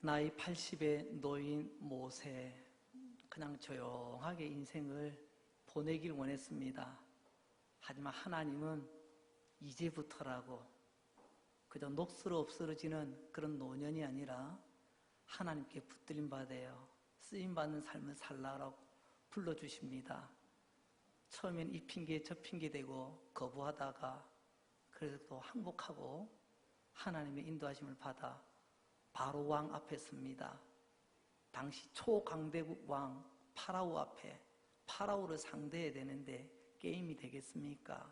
나이 80의 노인 모세, 그냥 조용하게 인생을 보내길 원했습니다. 하지만 하나님은 이제부터라고 그저 녹슬어 없어지는 그런 노년이 아니라 하나님께 붙들림 받아요. 쓰임받는 삶을 살라고 불러주십니다. 처음엔 이 핑계 저 핑계 대고 거부하다가 그래도 항복하고 하나님의 인도하심을 받아 바로 왕 앞에 섭니다. 당시 초강대국 왕 파라오 앞에 파라오를 상대해야 되는데 게임이 되겠습니까?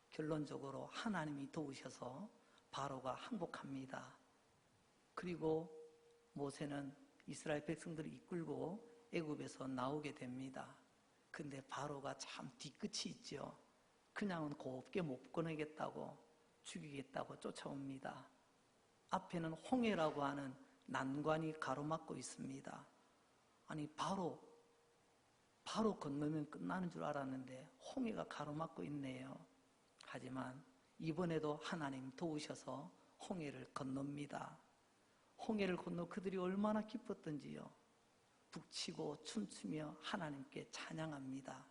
결론적으로 하나님이 도우셔서 바로가 항복합니다. 그리고 모세는 이스라엘 백성들을 이끌고 애굽에서 나오게 됩니다. 근데 바로가 참 뒤끝이 있죠. 그냥은 곱게 못 꺼내겠다고 죽이겠다고 쫓아옵니다. 앞에는 홍해라고 하는 난관이 가로막고 있습니다. 아니 바로 건너면 끝나는 줄 알았는데 홍해가 가로막고 있네요. 하지만 이번에도 하나님 도우셔서 홍해를 건넙니다. 홍해를 건너 그들이 얼마나 기뻤던지요. 북치고 춤추며 하나님께 찬양합니다.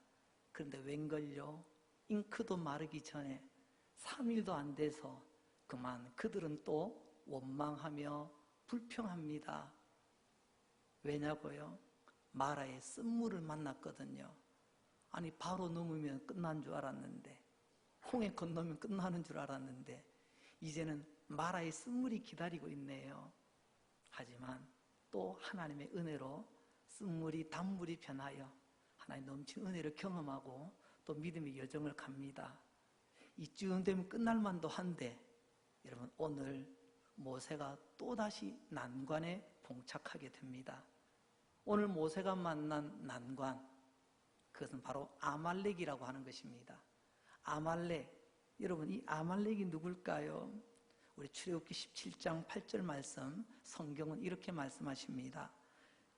그런데 웬걸요? 잉크도 마르기 전에 3일도 안 돼서 그만 그들은 또 원망하며 불평합니다. 왜냐고요? 마라의 쓴물을 만났거든요. 아니 바로 넘으면 끝난 줄 알았는데, 홍해 건너면 끝나는 줄 알았는데 이제는 마라의 쓴물이 기다리고 있네요. 하지만 또 하나님의 은혜로 쓴물이 단물이 변하여 하나님 넘친 은혜를 경험하고 또 믿음의 여정을 갑니다. 이쯤 되면 끝날 만도 한데 여러분, 오늘 모세가 또다시 난관에 봉착하게 됩니다. 오늘 모세가 만난 난관, 그것은 바로 아말렉이라고 하는 것입니다. 아말렉, 여러분 이 아말렉이 누굴까요? 우리 출애굽기 17장 8절 말씀, 성경은 이렇게 말씀하십니다.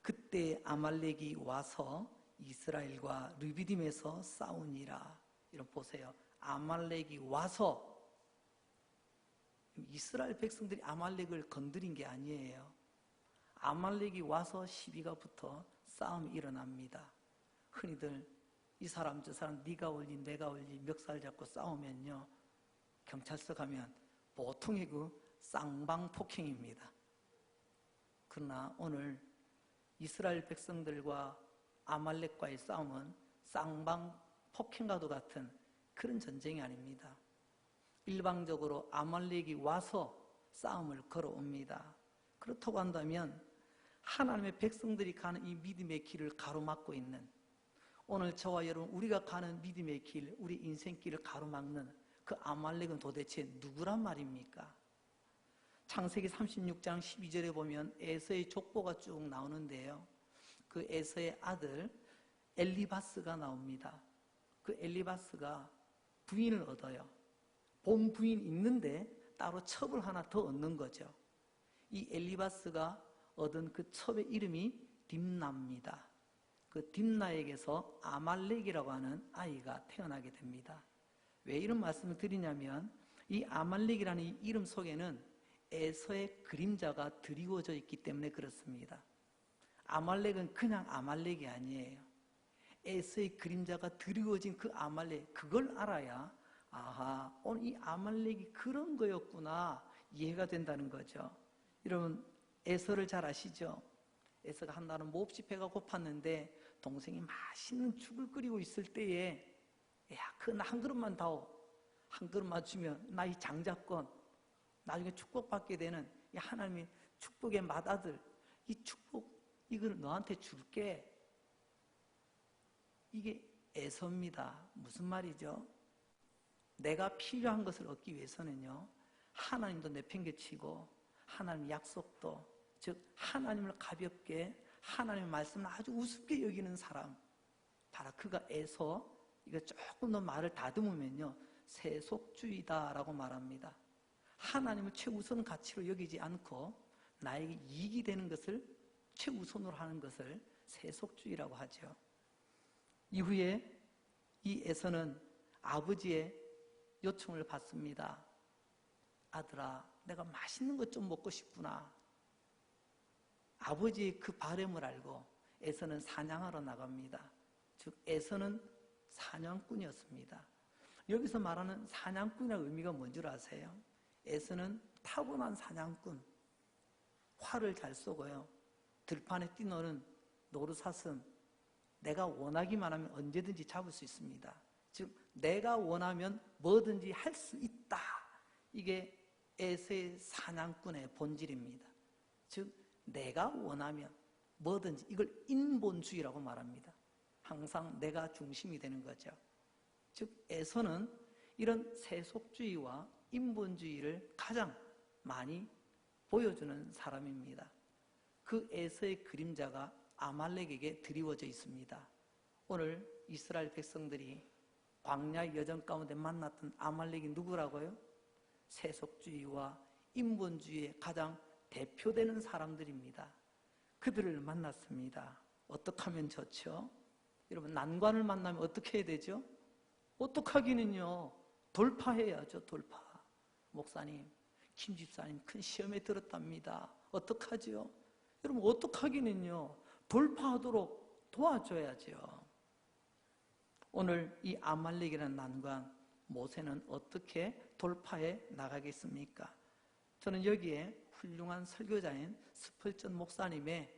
그때 아말렉이 와서 이스라엘과 르비딤에서 싸우니라. 여러분 보세요. 아말렉이 와서, 이스라엘 백성들이 아말렉을 건드린 게 아니에요. 아말렉이 와서 시비가 붙어 싸움이 일어납니다. 흔히들 이 사람 저 사람 네가 올리 내가 올리 멱살 잡고 싸우면요, 경찰서 가면 보통의 그 쌍방폭행입니다. 그러나 오늘 이스라엘 백성들과 아말렉과의 싸움은 쌍방폭행과도 같은 그런 전쟁이 아닙니다. 일방적으로 아말렉이 와서 싸움을 걸어옵니다. 그렇다고 한다면 하나님의 백성들이 가는 이 믿음의 길을 가로막고 있는, 오늘 저와 여러분 우리가 가는 믿음의 길, 우리 인생길을 가로막는 그 아말렉은 도대체 누구란 말입니까? 창세기 36장 12절에 보면 에서의 족보가 쭉 나오는데요, 그 에서의 아들 엘리바스가 나옵니다. 그 엘리바스가 부인을 얻어요. 본 부인 있는데 따로 첩을 하나 더 얻는 거죠. 이 엘리바스가 얻은 그 첩의 이름이 딥나입니다. 그 딥나에게서 아말렉이라고 하는 아이가 태어나게 됩니다. 왜 이런 말씀을 드리냐면, 이 아말렉이라는 이 이름 속에는 에서의 그림자가 드리워져 있기 때문에 그렇습니다. 아말렉은 그냥 아말렉이 아니에요. 에서의 그림자가 드리워진 그 아말렉, 그걸 알아야 아하, 오늘 이 아말렉이 그런 거였구나 이해가 된다는 거죠. 여러분 에서를 잘 아시죠? 에서가 한날은 몹시 배가 고팠는데 동생이 맛있는 죽을 끓이고 있을 때에, 야, 그거 나 한 그릇만 다오, 한 그릇만 주면 나 이 장자권 나중에 축복받게 되는 이 하나님의 축복의 맏아들, 이 축복 이걸 너한테 줄게. 이게 에서입니다. 무슨 말이죠? 내가 필요한 것을 얻기 위해서는요, 하나님도 내팽개치고 하나님의 약속도, 즉 하나님을 가볍게, 하나님의 말씀을 아주 우습게 여기는 사람, 바로 그가 에서. 이거 조금 더 말을 다듬으면요, 세속주의다라고 말합니다. 하나님을 최우선 가치로 여기지 않고 나에게 이익이 되는 것을 최우선으로 하는 것을 세속주의라고 하죠. 이후에 이 에서는 아버지의 요청을 받습니다. 아들아, 내가 맛있는 것 좀 먹고 싶구나. 아버지의 그 바람을 알고 에서는 사냥하러 나갑니다. 즉 에서는 사냥꾼이었습니다. 여기서 말하는 사냥꾼이라는 의미가 뭔 줄 아세요? 에서는 타고난 사냥꾼, 활을 잘 쏘고요, 들판에 뛰노는 노루사슴, 내가 원하기만 하면 언제든지 잡을 수 있습니다. 즉 내가 원하면 뭐든지 할 수 있다. 이게 에서의 사냥꾼의 본질입니다. 즉 내가 원하면 뭐든지, 이걸 인본주의라고 말합니다. 항상 내가 중심이 되는 거죠. 즉 에서는 이런 세속주의와 인본주의를 가장 많이 보여주는 사람입니다. 그 에서의 그림자가 아말렉에게 드리워져 있습니다. 오늘 이스라엘 백성들이 광야 여정 가운데 만났던 아말렉이 누구라고요? 세속주의와 인본주의의 가장 대표되는 사람들입니다. 그들을 만났습니다. 어떻게 하면 좋죠? 여러분, 난관을 만나면 어떻게 해야 되죠? 어떻게 하기는요, 돌파해야죠. 돌파. 목사님, 김 집사님 큰 시험에 들었답니다. 어떻게 하죠? 여러분, 어떻게 하기는요, 돌파하도록 도와줘야죠. 오늘 이 아말렉이라는 난관, 모세는 어떻게 돌파해 나가겠습니까? 저는 여기에 훌륭한 설교자인 스펄전 목사님의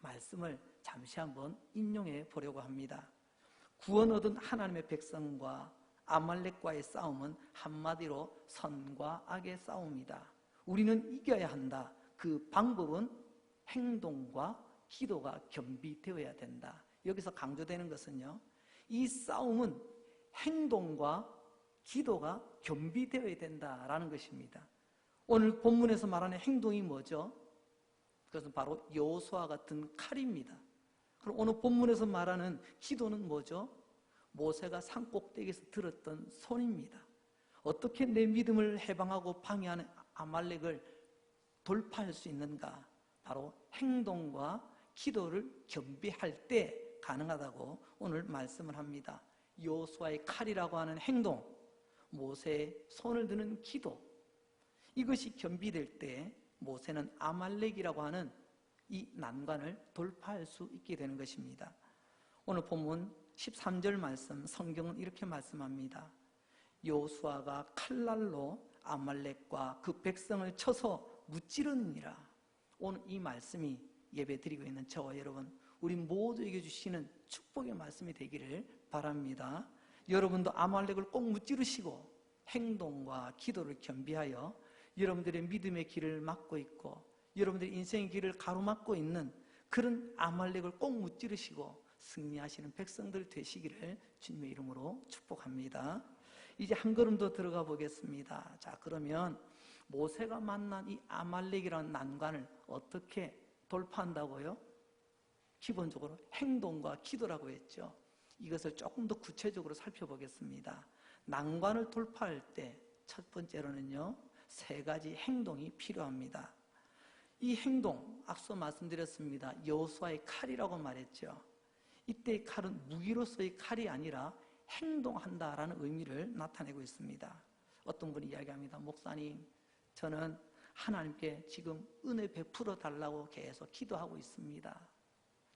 말씀을 잠시 한번 인용해 보려고 합니다. 구원 얻은 하나님의 백성과 아말렉과의 싸움은 한마디로 선과 악의 싸움이다. 우리는 이겨야 한다. 그 방법은 행동과 기도가 겸비되어야 된다. 여기서 강조되는 것은요, 이 싸움은 행동과 기도가 겸비되어야 된다라는 것입니다. 오늘 본문에서 말하는 행동이 뭐죠? 그것은 바로 여호수아 같은 칼입니다. 그럼 오늘 본문에서 말하는 기도는 뭐죠? 모세가 산꼭대기에서 들었던 손입니다. 어떻게 내 믿음을 해방하고 방해하는 아말렉을 돌파할 수 있는가? 바로 행동과 기도를 겸비할 때 가능하다고 오늘 말씀을 합니다. 여호수아의 칼이라고 하는 행동, 모세의 손을 드는 기도, 이것이 겸비될 때 모세는 아말렉이라고 하는 이 난관을 돌파할 수 있게 되는 것입니다. 오늘 본문 13절 말씀, 성경은 이렇게 말씀합니다. 여호수아가 칼날로 아말렉과 그 백성을 쳐서 무찌르니라. 오늘 이 말씀이 예배드리고 있는 저와 여러분, 우리 모두에게 주시는 축복의 말씀이 되기를 바랍니다. 여러분도 아말렉을 꼭 무찌르시고 행동과 기도를 겸비하여 여러분들의 믿음의 길을 막고 있고 여러분들의 인생의 길을 가로막고 있는 그런 아말렉을 꼭 무찌르시고 승리하시는 백성들 되시기를 주님의 이름으로 축복합니다. 이제 한 걸음 더 들어가 보겠습니다. 자, 그러면 모세가 만난 이 아말렉이라는 난관을 어떻게 돌파한다고요? 기본적으로 행동과 기도라고 했죠. 이것을 조금 더 구체적으로 살펴보겠습니다. 난관을 돌파할 때 첫 번째로는요, 세 가지 행동이 필요합니다. 이 행동, 앞서 말씀드렸습니다. 여호수아의 칼이라고 말했죠. 이때의 칼은 무기로서의 칼이 아니라 행동한다라는 의미를 나타내고 있습니다. 어떤 분이 이야기합니다. 목사님, 저는 하나님께 지금 은혜 베풀어 달라고 계속 기도하고 있습니다.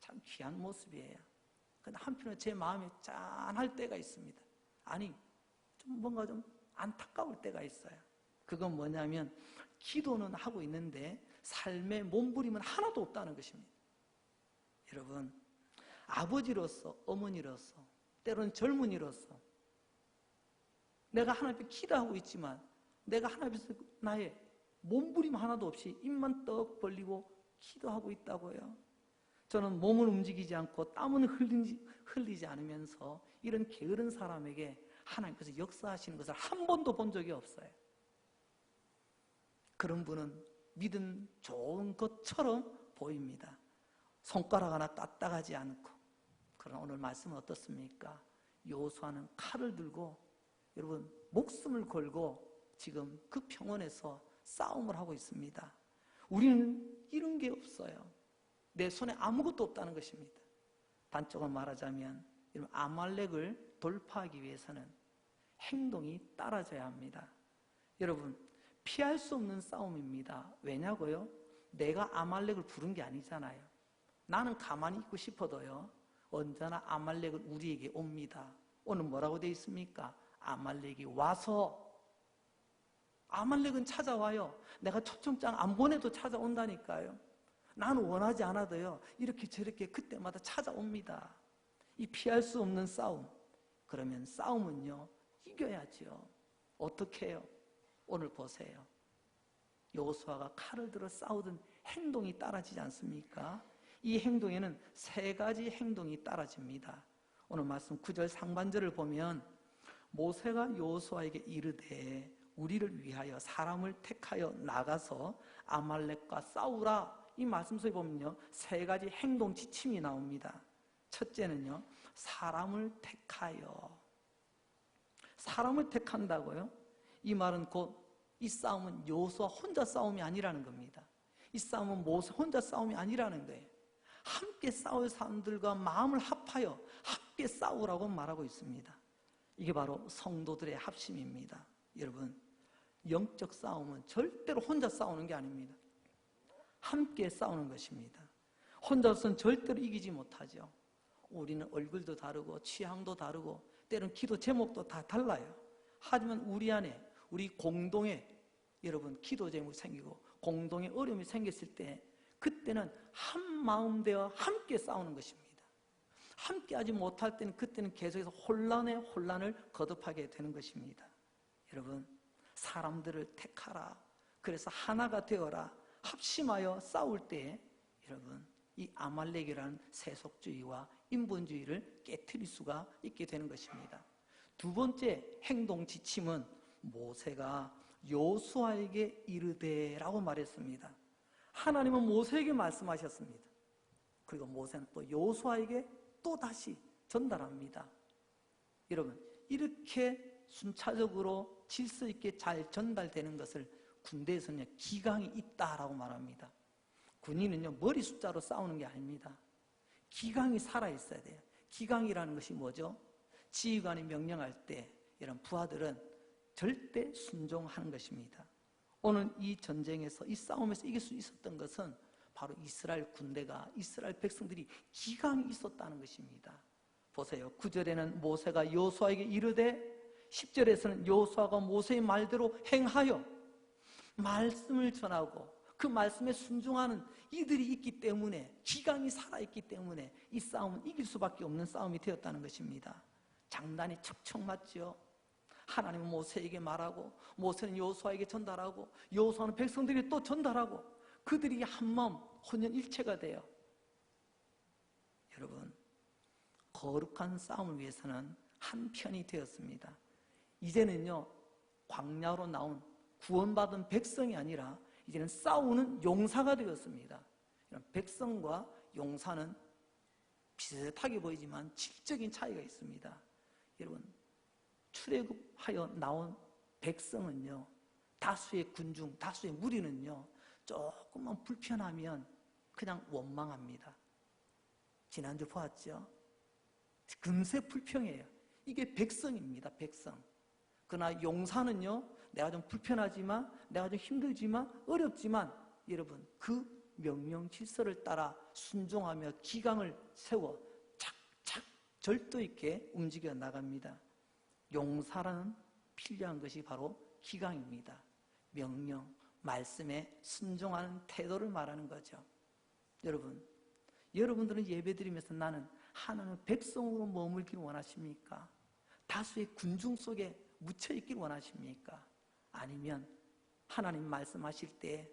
참 귀한 모습이에요. 근데 한편으로 제 마음이 짠할 때가 있습니다. 아니, 뭔가 좀 안타까울 때가 있어요. 그건 뭐냐면 기도는 하고 있는데 삶의 몸부림은 하나도 없다는 것입니다. 여러분, 아버지로서, 어머니로서, 때로는 젊은이로서 내가 하나님께 기도하고 있지만 내가 하나님께서 나의 몸부림 하나도 없이 입만 떡 벌리고 기도하고 있다고요. 저는 몸을 움직이지 않고 땀은 흘리지 않으면서 이런 게으른 사람에게 하나님께서 역사하시는 것을 한 번도 본 적이 없어요. 그런 분은 믿음 좋은 것처럼 보입니다. 손가락 하나 까딱하지 않고. 그러나 오늘 말씀은 어떻습니까? 여호수아는 칼을 들고 여러분 목숨을 걸고 지금 그 평원에서 싸움을 하고 있습니다. 우리는 이런 게 없어요. 내 손에 아무것도 없다는 것입니다. 단적으로 말하자면 아말렉을 돌파하기 위해서는 행동이 따라져야 합니다. 여러분, 피할 수 없는 싸움입니다. 왜냐고요? 내가 아말렉을 부른 게 아니잖아요. 나는 가만히 있고 싶어도요, 언제나 아말렉은 우리에게 옵니다. 오늘 뭐라고 되어 있습니까? 아말렉이 와서, 아말렉은 찾아와요. 내가 초청장 안 보내도 찾아온다니까요. 나는 원하지 않아도요, 이렇게 저렇게 그때마다 찾아옵니다. 이 피할 수 없는 싸움. 그러면 싸움은요, 이겨야죠. 어떻게 해요? 오늘 보세요. 여호수아가 칼을 들어 싸우던 행동이 따라지지 않습니까? 이 행동에는 세 가지 행동이 따라집니다. 오늘 말씀 9절 상반절을 보면 모세가 여호수아에게 이르되 우리를 위하여 사람을 택하여 나가서 아말렉과 싸우라. 이 말씀 속에 보면요, 세 가지 행동 지침이 나옵니다. 첫째는요, 사람을 택하여. 사람을 택한다고요? 이 말은 곧 이 싸움은 여호수아 혼자 싸움이 아니라는 겁니다. 이 싸움은 모세 혼자 싸움이 아니라는 거예요. 함께 싸울 사람들과 마음을 합하여 함께 싸우라고 말하고 있습니다. 이게 바로 성도들의 합심입니다. 여러분, 영적 싸움은 절대로 혼자 싸우는 게 아닙니다. 함께 싸우는 것입니다. 혼자서는 절대로 이기지 못하죠. 우리는 얼굴도 다르고 취향도 다르고 때로는 기도 제목도 다 달라요. 하지만 우리 안에 우리 공동의 여러분 기도 제목이 생기고 공동의 어려움이 생겼을 때 그때는 한 마음 되어 함께 싸우는 것입니다. 함께 하지 못할 때는 그때는 계속해서 혼란을 거듭하게 되는 것입니다. 여러분, 사람들을 택하라. 그래서 하나가 되어라. 합심하여 싸울 때 여러분, 이 아말렉이라는 세속주의와 인본주의를 깨트릴 수가 있게 되는 것입니다. 두 번째 행동 지침은 모세가 여호수아에게 이르되라고 말했습니다. 하나님은 모세에게 말씀하셨습니다. 그리고 모세는 또 여호수아에게 또 다시 전달합니다. 여러분, 이렇게 순차적으로 질서 있게 잘 전달되는 것을 군대에서는 기강이 있다라고 말합니다. 군인은요, 머리 숫자로 싸우는 게 아닙니다. 기강이 살아있어야 돼요. 기강이라는 것이 뭐죠? 지휘관이 명령할 때 이런 부하들은 절대 순종하는 것입니다. 오늘 이 전쟁에서, 이 싸움에서 이길 수 있었던 것은 바로 이스라엘 군대가, 이스라엘 백성들이 기강이 있었다는 것입니다. 보세요. 9절에는 모세가 여호수아에게 이르되 10절에서는 여호수아가 모세의 말대로 행하여 말씀을 전하고 그 말씀에 순종하는 이들이 있기 때문에, 기강이 살아있기 때문에 이 싸움은 이길 수밖에 없는 싸움이 되었다는 것입니다. 장단이 척척 맞죠. 하나님은 모세에게 말하고 모세는 여호수아에게 전달하고 여호수아는 백성들에게 또 전달하고 그들이 한마음 혼연일체가 돼요. 여러분, 거룩한 싸움을 위해서는 한 편이 되었습니다. 이제는요, 광야로 나온 구원받은 백성이 아니라 이제는 싸우는 용사가 되었습니다. 백성과 용사는 비슷하게 보이지만 질적인 차이가 있습니다. 여러분, 출애굽하여 나온 백성은요, 다수의 군중, 다수의 무리는요, 조금만 불편하면 그냥 원망합니다. 지난주 보았죠? 금세 불평해요. 이게 백성입니다, 백성. 그러나 용사는요, 내가 좀 불편하지만, 내가 좀 힘들지만, 어렵지만, 여러분, 그 명령 질서를 따라 순종하며 기강을 세워 착착 절도 있게 움직여 나갑니다. 용사라는 필요한 것이 바로 기강입니다. 명령, 말씀에 순종하는 태도를 말하는 거죠. 여러분들은 예배드리면서 나는 하나님의 백성으로 머물길 원하십니까? 다수의 군중 속에 묻혀있길 원하십니까? 아니면 하나님 말씀하실 때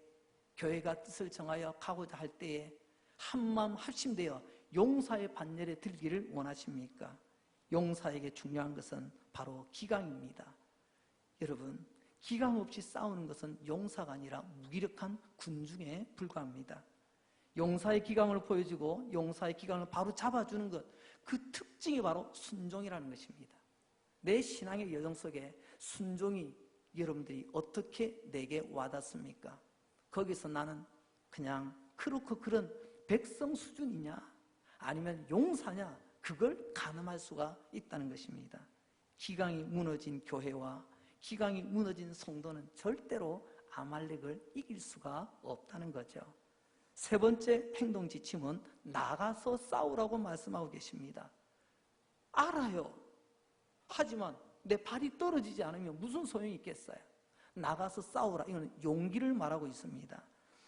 교회가 뜻을 정하여 가고자 할 때에 한마음 합심되어 용사의 반열에 들기를 원하십니까? 용사에게 중요한 것은 바로 기강입니다. 여러분, 기강 없이 싸우는 것은 용사가 아니라 무기력한 군중에 불과합니다. 용사의 기강을 보여주고 용사의 기강을 바로 잡아주는 것, 그 특징이 바로 순종이라는 것입니다. 내 신앙의 여정 속에 순종이 여러분들이 어떻게 내게 와닿습니까? 거기서 나는 그냥 그렇고 그런 백성 수준이냐 아니면 용사냐, 그걸 가늠할 수가 있다는 것입니다. 기강이 무너진 교회와 기강이 무너진 성도는 절대로 아말렉을 이길 수가 없다는 거죠. 세 번째 행동 지침은 나가서 싸우라고 말씀하고 계십니다. 알아요. 하지만 내 발이 떨어지지 않으면 무슨 소용이 있겠어요? 나가서 싸우라. 이거는 용기를 말하고 있습니다.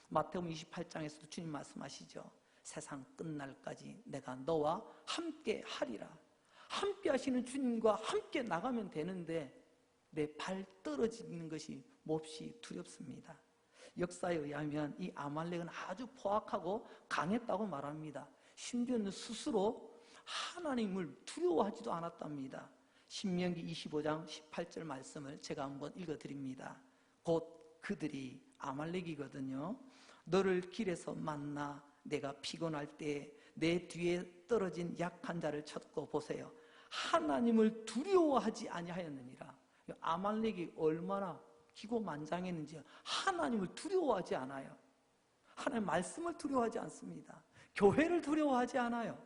마태복음 28장에서도 주님 말씀하시죠. 세상 끝날까지 내가 너와 함께 하리라. 함께 하시는 주님과 함께 나가면 되는데 내 발 떨어지는 것이 몹시 두렵습니다. 역사에 의하면 이 아말렉은 아주 포악하고 강했다고 말합니다. 심지어는 스스로 하나님을 두려워하지도 않았답니다. 신명기 25장 18절 말씀을 제가 한번 읽어드립니다. 곧 그들이 아말렉이거든요. 너를 길에서 만나 내가 피곤할 때 내 뒤에 떨어진 약한 자를 쳤고 보세요. 하나님을 두려워하지 아니하였느니라. 아말렉이 얼마나 기고만장했는지 하나님을 두려워하지 않아요. 하나님 말씀을 두려워하지 않습니다. 교회를 두려워하지 않아요.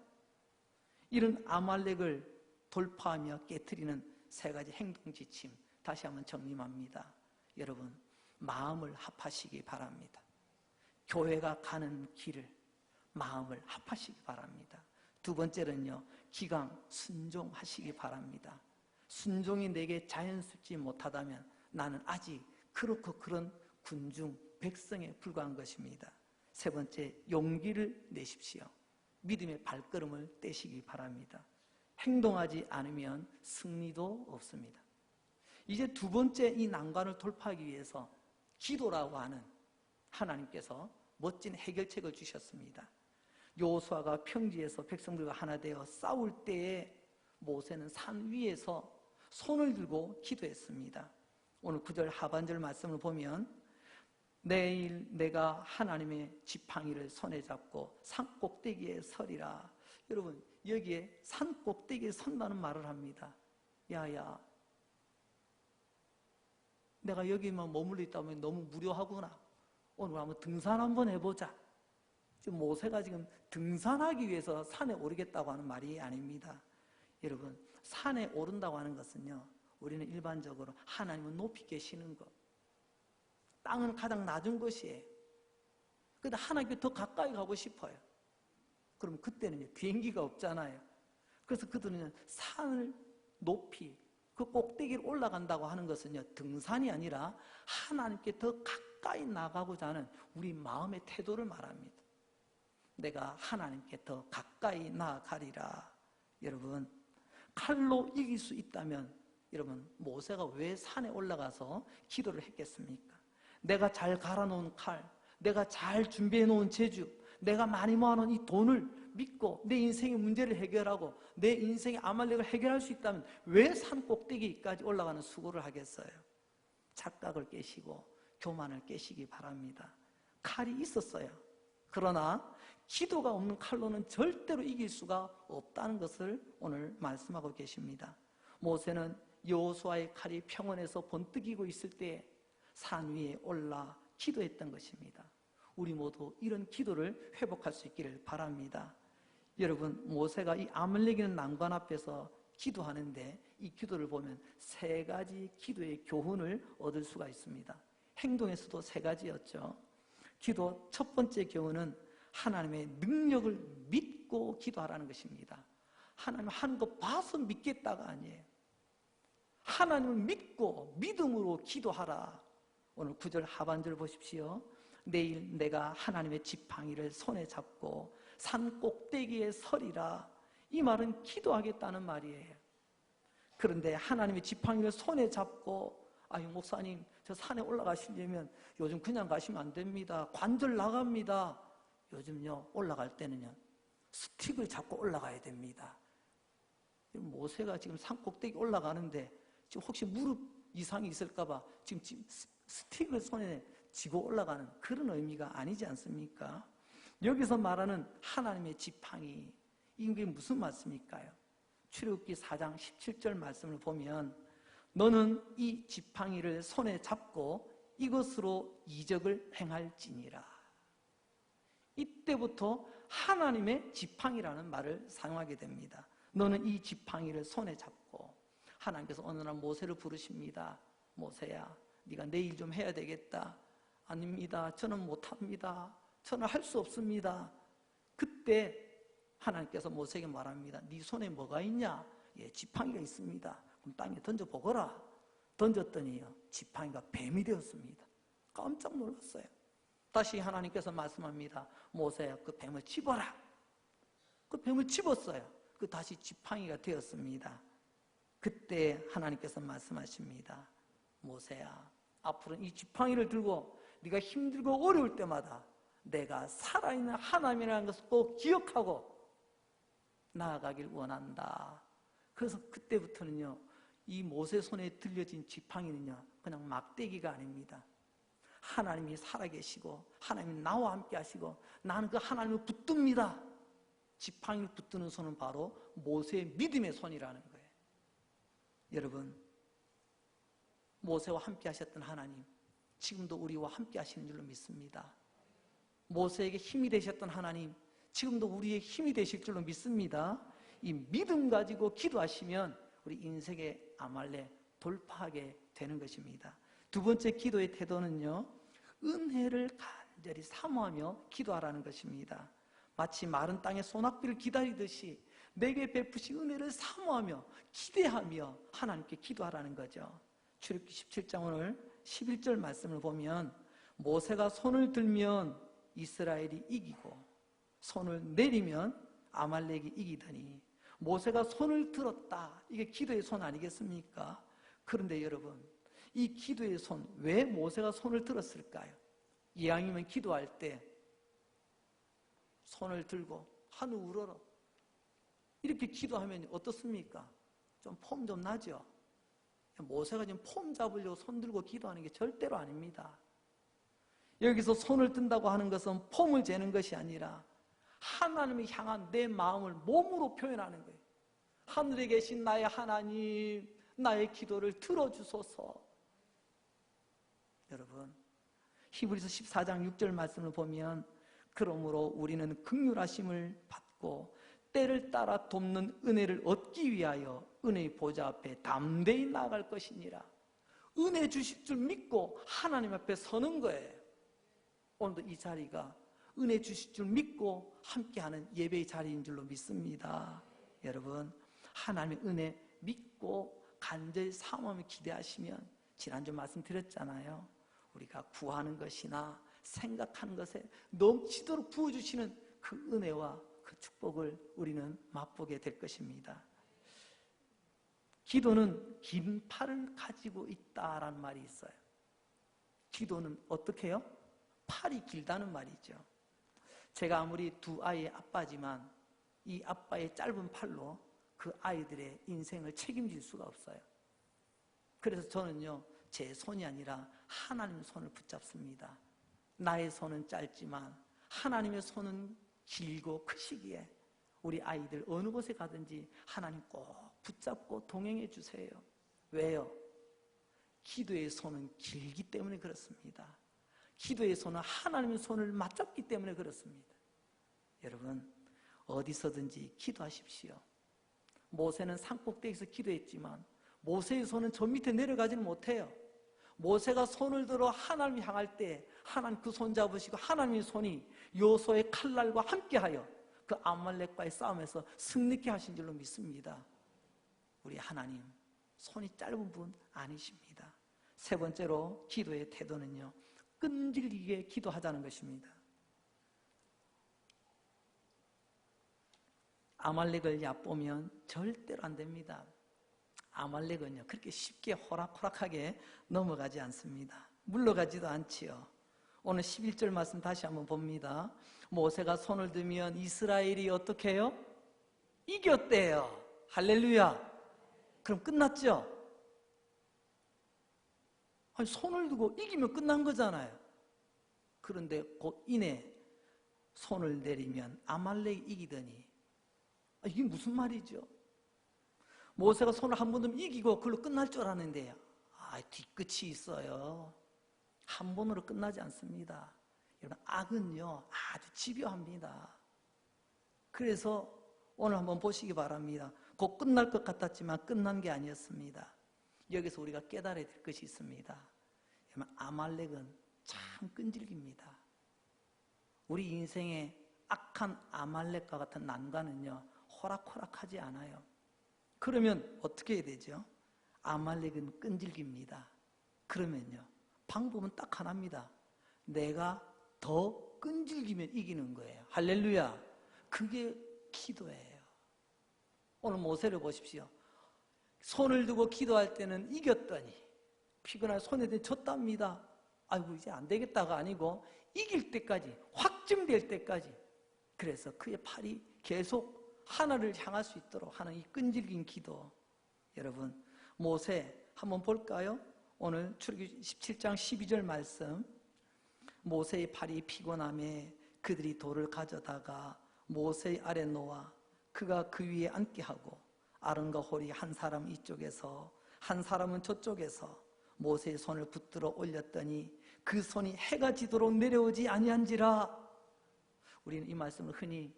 이런 아말렉을 돌파하며 깨트리는 세 가지 행동 지침 다시 한번 정리합니다. 여러분 마음을 합하시기 바랍니다. 교회가 가는 길을 마음을 합하시기 바랍니다. 두 번째는요, 기강 순종하시기 바랍니다. 순종이 내게 자연스럽지 못하다면 나는 아직 그렇고 그런 군중 백성에 불과한 것입니다. 세 번째, 용기를 내십시오. 믿음의 발걸음을 떼시기 바랍니다. 행동하지 않으면 승리도 없습니다. 이제 두 번째 이 난관을 돌파하기 위해서 기도라고 하는 하나님께서 멋진 해결책을 주셨습니다. 여호수아가 평지에서 백성들과 하나 되어 싸울 때에 모세는 산 위에서 손을 들고 기도했습니다. 오늘 9절 하반절 말씀을 보면 내일 내가 하나님의 지팡이를 손에 잡고 산 꼭대기에 서리라. 여러분 여기에 산 꼭대기에 선다는 말을 합니다. 야야 내가 여기만 머물러 있다면 너무 무료하구나. 오늘 한번 등산 한번 해보자. 지금 모세가 지금 등산하기 위해서 산에 오르겠다고 하는 말이 아닙니다. 여러분 산에 오른다고 하는 것은요, 우리는 일반적으로 하나님은 높이 계시는 것, 땅은 가장 낮은 것이에요. 그런데 하나님께 더 가까이 가고 싶어요. 그럼 그때는 비행기가 없잖아요. 그래서 그들은 산을 높이 그 꼭대기를 올라간다고 하는 것은요, 등산이 아니라 하나님께 더 가까이 나가고자 하는 우리 마음의 태도를 말합니다. 내가 하나님께 더 가까이 나아가리라. 여러분 칼로 이길 수 있다면 여러분 모세가 왜 산에 올라가서 기도를 했겠습니까? 내가 잘 갈아놓은 칼, 내가 잘 준비해놓은 제주, 내가 많이 모아놓은 이 돈을 믿고 내 인생의 문제를 해결하고 내 인생의 아말렉을 해결할 수 있다면 왜 산 꼭대기까지 올라가는 수고를 하겠어요? 착각을 깨시고 교만을 깨시기 바랍니다. 칼이 있었어요. 그러나 기도가 없는 칼로는 절대로 이길 수가 없다는 것을 오늘 말씀하고 계십니다. 모세는 여호수아의 칼이 평원에서 번뜩이고 있을 때 산 위에 올라 기도했던 것입니다. 우리 모두 이런 기도를 회복할 수 있기를 바랍니다. 여러분 모세가 이 아말렉이라는 난관 앞에서 기도하는데 이 기도를 보면 세 가지 기도의 교훈을 얻을 수가 있습니다. 행동에서도 세 가지였죠. 기도 첫 번째 교훈은 하나님의 능력을 믿고 기도하라는 것입니다. 하나님 하는 거 봐서 믿겠다가 아니에요. 하나님을 믿고 믿음으로 기도하라. 오늘 9절 하반절 보십시오. 내일 내가 하나님의 지팡이를 손에 잡고 산 꼭대기에 서리라. 이 말은 기도하겠다는 말이에요. 그런데 하나님의 지팡이를 손에 잡고 아유 목사님 저 산에 올라가시려면 요즘 그냥 가시면 안 됩니다. 관절 나갑니다. 요즘요 올라갈 때는요 스틱을 잡고 올라가야 됩니다. 모세가 지금 산 꼭대기 올라가는데 지금 혹시 무릎 이상이 있을까 봐 지금 스틱을 손에 쥐고 올라가는 그런 의미가 아니지 않습니까? 여기서 말하는 하나님의 지팡이, 이게 무슨 말씀일까요? 출애굽기 4장 17절 말씀을 보면 너는 이 지팡이를 손에 잡고 이것으로 이적을 행할지니라. 이때부터 하나님의 지팡이라는 말을 사용하게 됩니다. 너는 이 지팡이를 손에 잡고 하나님께서 어느 날 모세를 부르십니다. 모세야 네가 내 일 좀 해야 되겠다. 아닙니다. 저는 못합니다. 저는 할 수 없습니다. 그때 하나님께서 모세에게 말합니다. 네 손에 뭐가 있냐? 예, 지팡이가 있습니다. 그럼 땅에 던져보거라. 던졌더니요, 지팡이가 뱀이 되었습니다. 깜짝 놀랐어요. 다시 하나님께서 말씀합니다. 모세야, 그 뱀을 집어라. 그 뱀을 집었어요. 그 다시 지팡이가 되었습니다. 그때 하나님께서 말씀하십니다. 모세야, 앞으로는 이 지팡이를 들고 네가 힘들고 어려울 때마다 내가 살아있는 하나님이라는 것을 꼭 기억하고 나아가길 원한다. 그래서 그때부터는요, 이 모세 손에 들려진 지팡이는요, 그냥 막대기가 아닙니다. 하나님이 살아계시고 하나님이 나와 함께 하시고 나는 그 하나님을 붙듭니다. 지팡이를 붙드는 손은 바로 모세의 믿음의 손이라는 거예요. 여러분, 모세와 함께 하셨던 하나님, 지금도 우리와 함께 하시는 줄로 믿습니다. 모세에게 힘이 되셨던 하나님, 지금도 우리의 힘이 되실 줄로 믿습니다. 이 믿음 가지고 기도하시면 우리 인생의 아말렉 돌파하게 되는 것입니다. 두 번째 기도의 태도는요, 은혜를 간절히 사모하며 기도하라는 것입니다. 마치 마른 땅에 소낙비를 기다리듯이 내게 베푸신 은혜를 사모하며 기대하며 하나님께 기도하라는 거죠. 출애굽기 17장 오늘 11절 말씀을 보면 모세가 손을 들면 이스라엘이 이기고 손을 내리면 아말렉이 이기더니 모세가 손을 들었다. 이게 기도의 손 아니겠습니까? 그런데 여러분, 이 기도의 손, 왜 모세가 손을 들었을까요? 이왕이면 기도할 때 손을 들고 하늘 우러러 이렇게 기도하면 어떻습니까? 좀 폼 좀 나죠? 모세가 지금 폼 잡으려고 손 들고 기도하는 게 절대로 아닙니다. 여기서 손을 든다고 하는 것은 폼을 재는 것이 아니라 하나님을 향한 내 마음을 몸으로 표현하는 거예요. 하늘에 계신 나의 하나님, 나의 기도를 들어주소서. 여러분, 히브리서 14장 6절 말씀을 보면 그러므로 우리는 긍휼하심을 받고 때를 따라 돕는 은혜를 얻기 위하여 은혜의 보좌 앞에 담대히 나아갈 것이니라. 은혜 주실 줄 믿고 하나님 앞에 서는 거예요. 오늘도 이 자리가 은혜 주실 줄 믿고 함께하는 예배의 자리인 줄로 믿습니다. 여러분, 하나님의 은혜 믿고 간절히 사모하며 기대하시면 지난주 말씀드렸잖아요. 우리가 구하는 것이나 생각하는 것에 넘치도록 부어주시는 그 은혜와 그 축복을 우리는 맛보게 될 것입니다. 기도는 긴 팔을 가지고 있다라는 말이 있어요. 기도는 어떻게 해요? 팔이 길다는 말이죠. 제가 아무리 두 아이의 아빠지만 이 아빠의 짧은 팔로 그 아이들의 인생을 책임질 수가 없어요. 그래서 저는요, 제 손이 아니라 하나님의 손을 붙잡습니다. 나의 손은 짧지만 하나님의 손은 길고 크시기에 우리 아이들 어느 곳에 가든지 하나님 꼭 붙잡고 동행해 주세요. 왜요? 기도의 손은 길기 때문에 그렇습니다. 기도의 손은 하나님의 손을 맞잡기 때문에 그렇습니다. 여러분, 어디서든지 기도하십시오. 모세는 산꼭대기에서 기도했지만 모세의 손은 저 밑에 내려가지는 못해요. 모세가 손을 들어 하나님을 향할 때 하나님 그 손 잡으시고 하나님의 손이 여호수아의 칼날과 함께하여 그 아말렉과의 싸움에서 승리케 하신 줄로 믿습니다. 우리 하나님 손이 짧은 분 아니십니다. 세 번째로 기도의 태도는요, 끈질기게 기도하자는 것입니다. 아말렉을 얕보면 절대로 안 됩니다. 아말렉은요, 그렇게 쉽게 호락호락하게 넘어가지 않습니다. 물러가지도 않지요. 오늘 11절 말씀 다시 한번 봅니다. 모세가 손을 들면 이스라엘이 어떻게 해요? 이겼대요. 할렐루야. 그럼 끝났죠? 아니, 손을 두고 이기면 끝난 거잖아요. 그런데 곧 이내 손을 내리면 아말렉이 이기더니, 이게 무슨 말이죠? 모세가 손을 한 번 들면 이기고 그걸로 끝날 줄 알았는데 뒤끝이 있어요. 한 번으로 끝나지 않습니다. 여러분, 악은요 아주 집요합니다. 그래서 오늘 한번 보시기 바랍니다. 곧 끝날 것 같았지만 끝난 게 아니었습니다. 여기서 우리가 깨달아야 될 것이 있습니다. 여러분, 아말렉은 참 끈질깁니다. 우리 인생에 악한 아말렉과 같은 난관은요, 호락호락하지 않아요. 그러면 어떻게 해야 되죠? 아말렉은 끈질깁니다. 그러면요, 방법은 딱 하나입니다. 내가 더 끈질기면 이기는 거예요. 할렐루야. 그게 기도예요. 오늘 모세를 보십시오. 손을 두고 기도할 때는 이겼더니 피곤한 손에 대해 졌답니다. 아이고 이제 안 되겠다가 아니고 이길 때까지, 확증될 때까지. 그래서 그의 팔이 계속 하나를 향할 수 있도록 하는 이 끈질긴 기도. 여러분, 모세 한번 볼까요? 오늘 출애굽기 17장 12절 말씀. 모세의 팔이 피곤함에 그들이 돌을 가져다가 모세의 아래 놓아 그가 그 위에 앉게 하고 아론과 홀이 한 사람 이쪽에서 한 사람은 저쪽에서 모세의 손을 붙들어 올렸더니 그 손이 해가 지도록 내려오지 아니한지라. 우리는 이 말씀을 흔히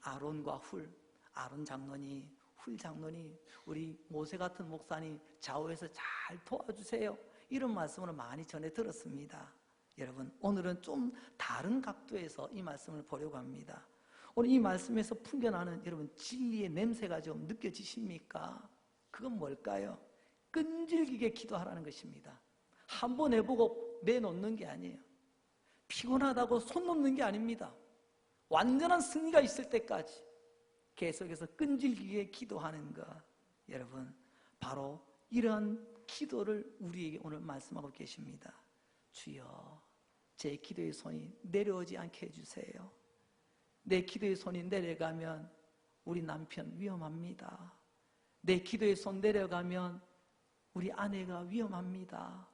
아론과 훌, 아론 장로니 훌 장로니 우리 모세 같은 목사님 좌우에서 잘 도와주세요, 이런 말씀을 많이 전해 들었습니다. 여러분, 오늘은 좀 다른 각도에서 이 말씀을 보려고 합니다. 오늘 이 말씀에서 풍겨나는 여러분 진리의 냄새가 좀 느껴지십니까? 그건 뭘까요? 끈질기게 기도하라는 것입니다. 한번 해보고 내놓는 게 아니에요. 피곤하다고 손 놓는 게 아닙니다. 완전한 승리가 있을 때까지 계속해서 끈질기게 기도하는 것. 여러분, 바로 이러한 기도를 우리에게 오늘 말씀하고 계십니다. 주여, 제 기도의 손이 내려오지 않게 해주세요. 내 기도의 손이 내려가면 우리 남편 위험합니다. 내 기도의 손 내려가면 우리 아내가 위험합니다.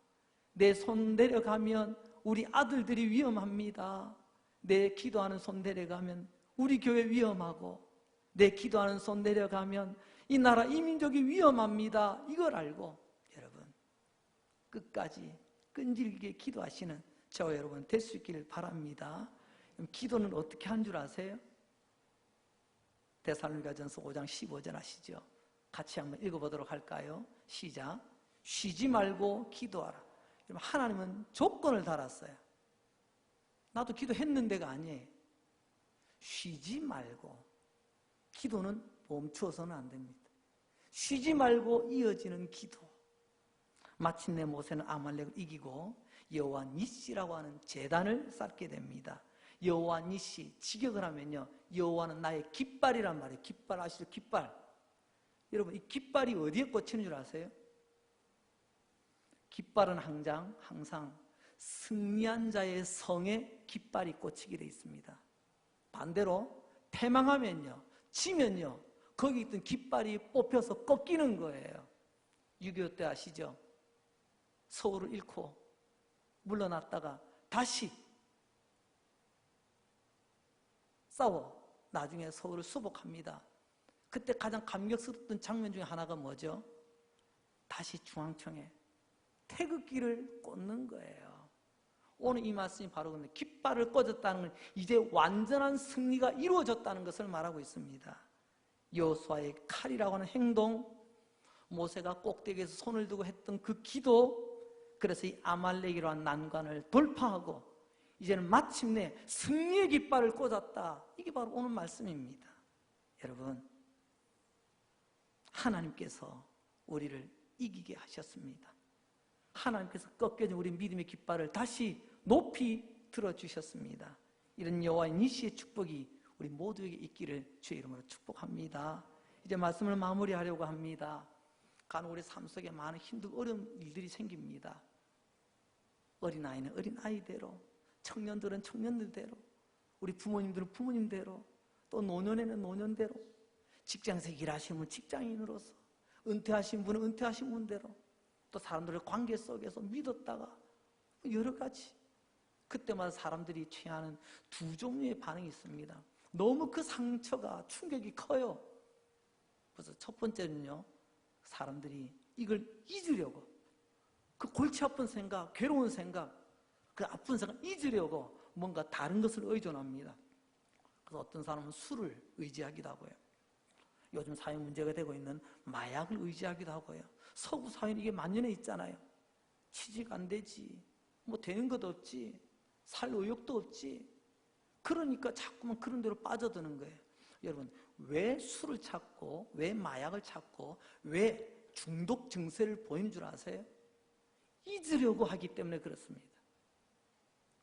내 손 내려가면 우리 아들들이 위험합니다. 내 기도하는 손 내려가면 우리 교회 위험하고, 내 기도하는 손 내려가면 이 나라 이 민족이 위험합니다. 이걸 알고 여러분 끝까지 끈질기게 기도하시는 저와 여러분 될 수 있기를 바랍니다. 그럼 기도는 어떻게 한 줄 아세요? 데살로니가전서 5장 15절 아시죠? 같이 한번 읽어보도록 할까요? 시작. 쉬지 말고 기도하라. 여러분, 하나님은 조건을 달았어요. 나도 기도했는데가 아니에요. 쉬지 말고. 기도는 멈추어서는 안 됩니다. 쉬지 말고 이어지는 기도. 마침내 모세는 아말렉을 이기고 여호와 니시라고 하는 제단을 쌓게 됩니다. 여호와 니시, 직역을 하면요, 여호와는 나의 깃발이란 말이에요. 깃발 아시죠? 깃발. 여러분, 이 깃발이 어디에 꽂히는 줄 아세요? 깃발은 항상 승리한 자의 성에 깃발이 꽂히게 되어 있습니다. 반대로 패망하면요, 지면요, 거기 있던 깃발이 뽑혀서 꺾이는 거예요. 6.25 때 아시죠? 서울을 잃고 물러났다가 다시 싸워 나중에 서울을 수복합니다. 그때 가장 감격스럽던 장면 중에 하나가 뭐죠? 다시 중앙청에 태극기를 꽂는 거예요. 오늘 이 말씀이 바로 근데 깃발을 꽂았다는 건 이제 완전한 승리가 이루어졌다는 것을 말하고 있습니다. 여호수아의 칼이라고 하는 행동, 모세가 꼭대기에서 손을 두고 했던 그 기도, 그래서 이 아말렉이라는 난관을 돌파하고 이제는 마침내 승리의 깃발을 꽂았다. 이게 바로 오늘 말씀입니다. 여러분, 하나님께서 우리를 이기게 하셨습니다. 하나님께서 꺾여진 우리 믿음의 깃발을 다시 높이 들어주셨습니다. 이런 여호와의 니시의 축복이 우리 모두에게 있기를 주의 이름으로 축복합니다. 이제 말씀을 마무리하려고 합니다. 간혹 우리 삶 속에 많은 힘들고 어려운 일들이 생깁니다. 어린아이는 어린아이대로, 청년들은 청년들대로, 우리 부모님들은 부모님대로, 또 노년에는 노년대로, 직장에서 일하시는 분은 직장인으로서, 은퇴하신 분은 은퇴하신 분대로, 또 사람들의 관계 속에서 믿었다가 여러 가지, 그때마다 사람들이 취하는 두 종류의 반응이 있습니다. 너무 그 상처가 충격이 커요. 그래서 첫 번째는요, 사람들이 이걸 잊으려고, 그 골치 아픈 생각, 괴로운 생각, 그 아픈 생각 잊으려고 뭔가 다른 것을 의존합니다. 그래서 어떤 사람은 술을 의지하기도 하고요. 요즘 사회 문제가 되고 있는 마약을 의지하기도 하고요. 서구 사회는 이게 만연해 있잖아요. 취직 안 되지, 뭐 되는 것도 없지, 살 의욕도 없지, 그러니까 자꾸만 그런 데로 빠져드는 거예요. 여러분, 왜 술을 찾고, 왜 마약을 찾고, 왜 중독 증세를 보이는 줄 아세요? 잊으려고 하기 때문에 그렇습니다.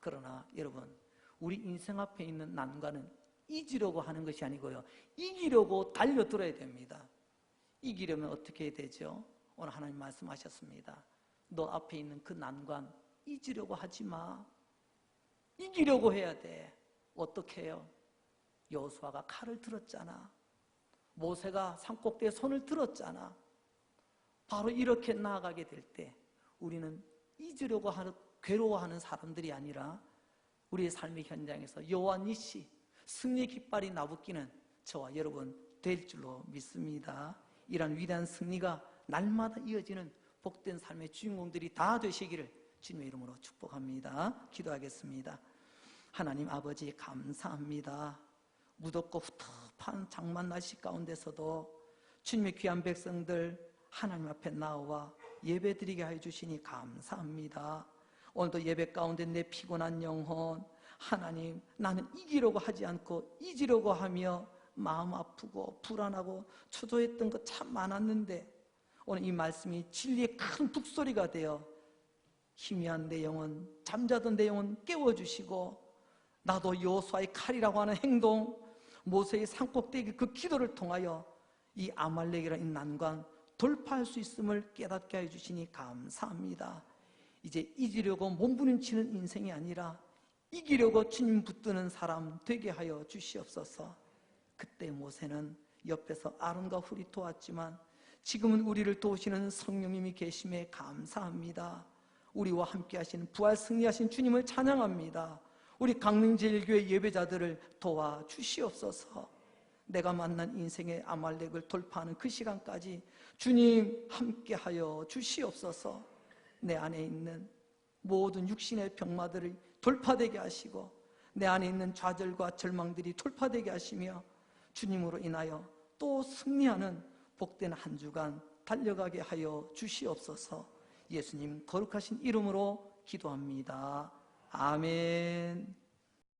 그러나 여러분, 우리 인생 앞에 있는 난관은 잊으려고 하는 것이 아니고요, 이기려고 달려들어야 됩니다. 이기려면 어떻게 해야 되죠? 오늘 하나님 말씀하셨습니다. 너 앞에 있는 그 난관 잊으려고 하지 마. 이기려고 해야 돼. 어떻게 해요? 여호수아가 칼을 들었잖아. 모세가 산꼭대에 손을 들었잖아. 바로 이렇게 나아가게 될 때 우리는 잊으려고 하는, 괴로워하는 사람들이 아니라 우리의 삶의 현장에서 여호와 니시, 승리의 깃발이 나붙기는 저와 여러분 될 줄로 믿습니다. 이런 위대한 승리가 날마다 이어지는 복된 삶의 주인공들이 다 되시기를 주님의 이름으로 축복합니다. 기도하겠습니다. 하나님 아버지 감사합니다. 무덥고 후텁한 장마 날씨 가운데서도 주님의 귀한 백성들 하나님 앞에 나와 예배드리게 하여 주시니 감사합니다. 오늘도 예배 가운데 내 피곤한 영혼, 하나님 나는 이기려고 하지 않고 잊으려고 하며 마음 아프고 불안하고 초조했던 것 참 많았는데 오늘 이 말씀이 진리의 큰 북소리가 되어 희미한 내 영혼, 잠자던 내 영혼 깨워주시고 나도 여호수아의 칼이라고 하는 행동, 모세의 산꼭대기 그 기도를 통하여 이 아말렉이라는 난관 돌파할 수 있음을 깨닫게 해주시니 감사합니다. 이제 잊으려고 몸부림치는 인생이 아니라 이기려고 주님 붙드는 사람 되게 하여 주시옵소서. 그때 모세는 옆에서 아론과 훌이 도왔지만 지금은 우리를 도우시는 성령님이 계심에 감사합니다. 우리와 함께 하시는 부활 승리하신 주님을 찬양합니다. 우리 강릉제일교회 예배자들을 도와주시옵소서. 내가 만난 인생의 아말렉을 돌파하는 그 시간까지 주님 함께하여 주시옵소서. 내 안에 있는 모든 육신의 병마들을 돌파되게 하시고 내 안에 있는 좌절과 절망들이 돌파되게 하시며 주님으로 인하여 또 승리하는 복된 한 주간 달려가게 하여 주시옵소서. 예수님 거룩하신 이름으로 기도합니다. 아멘.